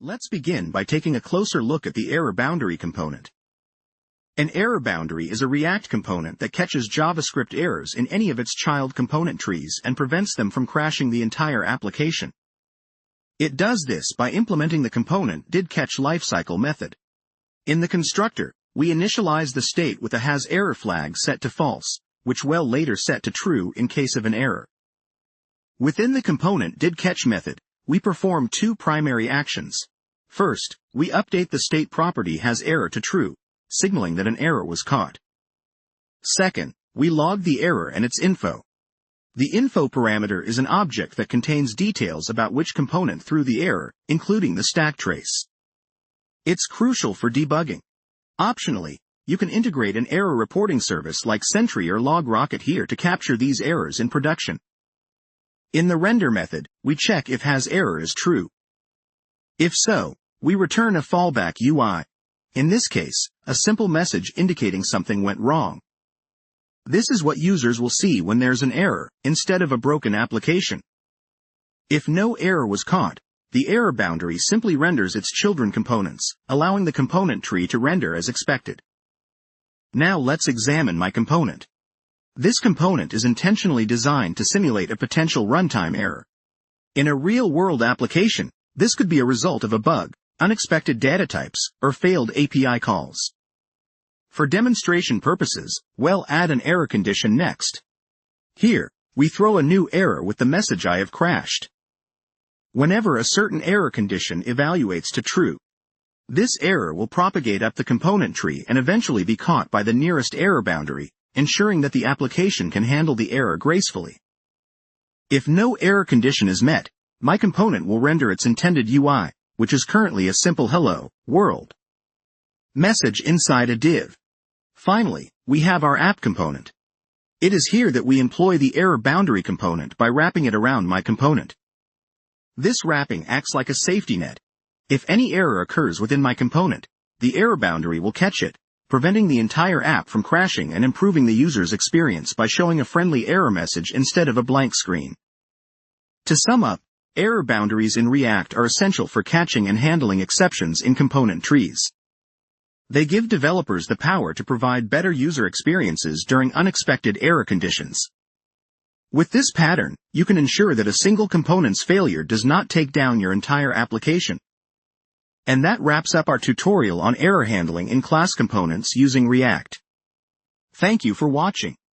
Let's begin by taking a closer look at the error boundary component. An error boundary is a React component that catches JavaScript errors in any of its child component trees and prevents them from crashing the entire application. It does this by implementing the componentDidCatch lifecycle method. In the constructor, we initialize the state with a hasError flag set to false, which we'll later set to true in case of an error. Within the componentDidCatch method, we perform two primary actions. First, we update the state property hasError to true, signaling that an error was caught. Second, we log the error and its info. The info parameter is an object that contains details about which component threw the error, including the stack trace. It's crucial for debugging. Optionally, you can integrate an error reporting service like Sentry or LogRocket here to capture these errors in production. In the render method, we check if hasError is true. If so, we return a fallback UI. In this case, a simple message indicating something went wrong. This is what users will see when there's an error, instead of a broken application. If no error was caught, the error boundary simply renders its children components, allowing the component tree to render as expected. Now let's examine my component. This component is intentionally designed to simulate a potential runtime error. In a real-world application, this could be a result of a bug, unexpected data types, or failed API calls. For demonstration purposes, we'll add an error condition next. Here, we throw a new error with the message "I have crashed." Whenever a certain error condition evaluates to true, this error will propagate up the component tree and eventually be caught by the nearest error boundary, ensuring that the application can handle the error gracefully. If no error condition is met, my component will render its intended UI, which is currently a simple "Hello, world" message inside a div. Finally, we have our app component. It is here that we employ the error boundary component by wrapping it around my component. This wrapping acts like a safety net. If any error occurs within my component, the error boundary will catch it, preventing the entire app from crashing and improving the user's experience by showing a friendly error message instead of a blank screen. To sum up, error boundaries in React are essential for catching and handling exceptions in component trees. They give developers the power to provide better user experiences during unexpected error conditions. With this pattern, you can ensure that a single component's failure does not take down your entire application. And that wraps up our tutorial on error handling in class components using React. Thank you for watching.